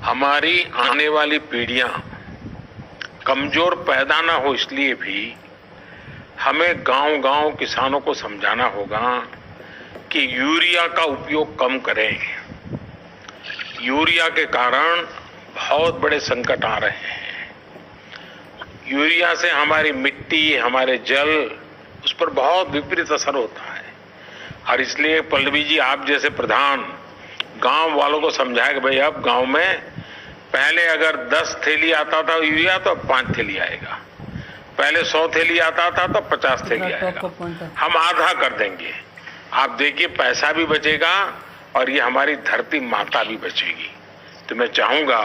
हमारी आने वाली पीढ़ियां कमजोर पैदा ना हो, इसलिए भी हमें गांव-गांव किसानों को समझाना होगा कि यूरिया का उपयोग कम करें। यूरिया के कारण बहुत बड़े संकट आ रहे हैं। यूरिया से हमारी मिट्टी, हमारे जल, उस पर बहुत विपरीत असर होता है। और इसलिए पल्लवी जी, आप जैसे प्रधान गांव वालों को समझाए कि भाई अब गांव में पहले अगर 10 थैली आता था यूरिया तो अब 5 थैली आएगा, पहले 100 थैली आता था तो 50 थैली आएगा। हम आधा कर देंगे। आप देखिए, पैसा भी बचेगा और ये हमारी धरती माता भी बचेगी। तो मैं चाहूंगा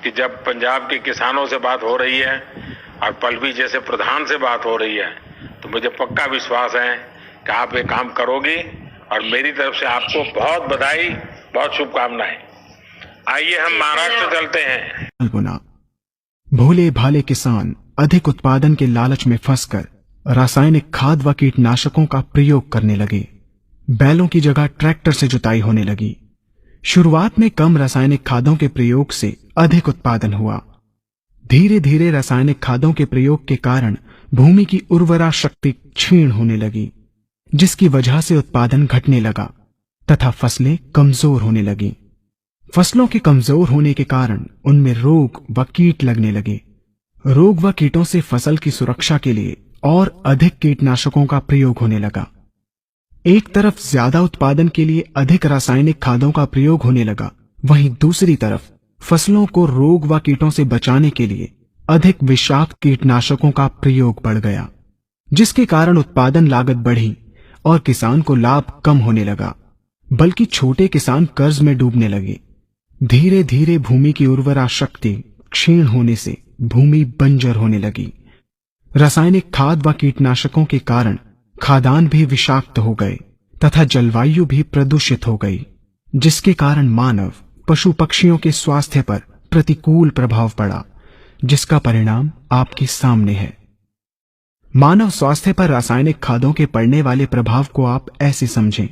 कि जब पंजाब के किसानों से बात हो रही है और पल्लवी जैसे प्रधान से बात हो रही है, तो मुझे पक्का विश्वास है कि आप ये काम करोगी। और मेरी तरफ से आपको बहुत बधाई, बहुत शुभकामनाएं। आइए हम महाराष्ट्र चलते हैं। भोले भाले किसान अधिक उत्पादन के लालच में फंसकर रासायनिक खाद व कीटनाशकों का प्रयोग करने लगे। बैलों की जगह ट्रैक्टर से जुताई होने लगी। शुरुआत में कम रासायनिक खादों के प्रयोग से अधिक उत्पादन हुआ। धीरे धीरे रासायनिक खादों के प्रयोग के कारण भूमि की उर्वरा शक्ति क्षीण होने लगी, जिसकी वजह से उत्पादन घटने लगा तथा फसलें कमजोर होने लगी। फसलों के कमजोर होने के कारण उनमें रोग व कीट लगने लगे। रोग व कीटों से फसल की सुरक्षा के लिए और अधिक कीटनाशकों का प्रयोग होने लगा। एक तरफ ज्यादा उत्पादन के लिए अधिक रासायनिक खादों का प्रयोग होने लगा, वहीं दूसरी तरफ फसलों को रोग व कीटों से बचाने के लिए अधिक विषाक्त कीटनाशकों का प्रयोग बढ़ गया, जिसके कारण उत्पादन लागत बढ़ी और किसान को लाभ कम होने लगा, बल्कि छोटे किसान कर्ज में डूबने लगे। धीरे धीरे भूमि की उर्वरा शक्ति क्षीण होने से भूमि बंजर होने लगी। रासायनिक खाद व कीटनाशकों के कारण खाद्यान्न भी विषाक्त हो गए तथा जलवायु भी प्रदूषित हो गई, जिसके कारण मानव, पशु पक्षियों के स्वास्थ्य पर प्रतिकूल प्रभाव पड़ा, जिसका परिणाम आपके सामने है। मानव स्वास्थ्य पर रासायनिक खादों के पड़ने वाले प्रभाव को आप ऐसे समझें।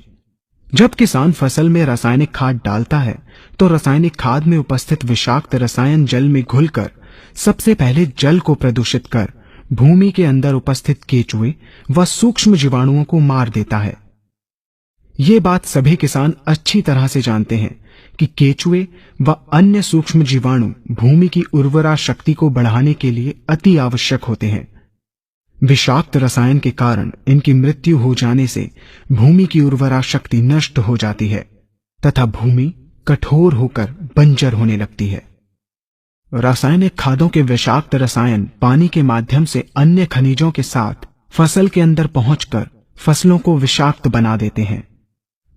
जब किसान फसल में रासायनिक खाद डालता है तो रासायनिक खाद में उपस्थित विषाक्त रसायन जल में घुलकर सबसे पहले जल को प्रदूषित कर भूमि के अंदर उपस्थित केचुए व सूक्ष्म जीवाणुओं को मार देता है। ये बात सभी किसान अच्छी तरह से जानते हैं कि केचुए व अन्य सूक्ष्म जीवाणु भूमि की उर्वरा शक्ति को बढ़ाने के लिए अति आवश्यक होते हैं। विषाक्त रसायन के कारण इनकी मृत्यु हो जाने से भूमि की उर्वरा शक्ति नष्ट हो जाती है तथा भूमि कठोर होकर बंजर होने लगती है। रासायनिक खादों के विषाक्त रसायन पानी के माध्यम से अन्य खनिजों के साथ फसल के अंदर पहुंचकर फसलों को विषाक्त बना देते हैं।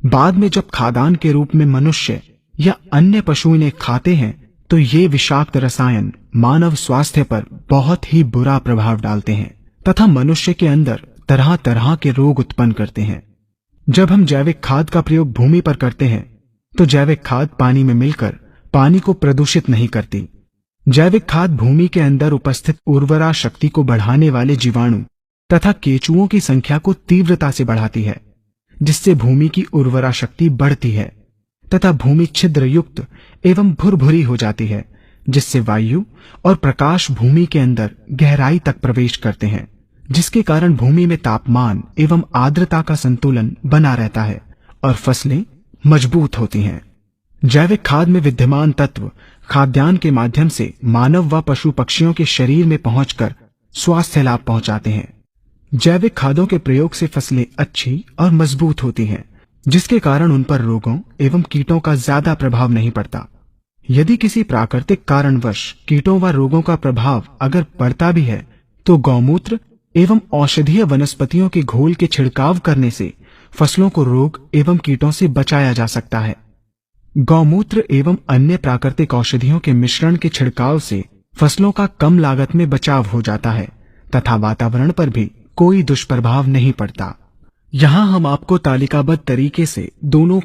बाद में जब खाद्यान्न के रूप में मनुष्य या अन्य पशु इन्हें खाते हैं तो ये विषाक्त रसायन मानव स्वास्थ्य पर बहुत ही बुरा प्रभाव डालते हैं तथा मनुष्य के अंदर तरह तरह के रोग उत्पन्न करते हैं। जब हम जैविक खाद का प्रयोग भूमि पर करते हैं तो जैविक खाद पानी में मिलकर पानी को प्रदूषित नहीं करती। जैविक खाद भूमि के अंदर उपस्थित उर्वरा शक्ति को बढ़ाने वाले जीवाणु तथा केचुओं की संख्या को तीव्रता से बढ़ाती है, जिससे भूमि की उर्वरा शक्ति बढ़ती है तथा भूमि छिद्र युक्त एवं भुरभुरी हो जाती है, जिससे वायु और प्रकाश भूमि के अंदर गहराई तक प्रवेश करते हैं, जिसके कारण भूमि में तापमान एवं आर्द्रता का संतुलन बना रहता है और फसलें मजबूत होती हैं। जैविक खाद में विद्यमान तत्व खाद्यान्न के माध्यम से मानव व पशु पक्षियों के शरीर में पहुंचकर स्वास्थ्य लाभ पहुंचाते हैं। जैविक खादों के प्रयोग से फसलें अच्छी और मजबूत होती हैं, जिसके कारण उन पर रोगों एवं कीटों का ज्यादा प्रभाव नहीं पड़ता। यदि किसी प्राकृतिक कारणवश कीटों व रोगों का प्रभाव अगर पड़ता भी है तो गौमूत्र एवं औषधीय वनस्पतियों के घोल के छिड़काव करने से फसलों को रोग एवं कीटों से बचाया जा सकता है। गौमूत्र एवं अन्य प्राकृतिक औषधियों के मिश्रण के छिड़काव से फसलों का कम लागत में बचाव हो जाता है तथा वातावरण पर भी कोई दुष्प्रभाव नहीं पड़ता। यहाँ हम आपको तालिकाबद्ध तरीके से दोनों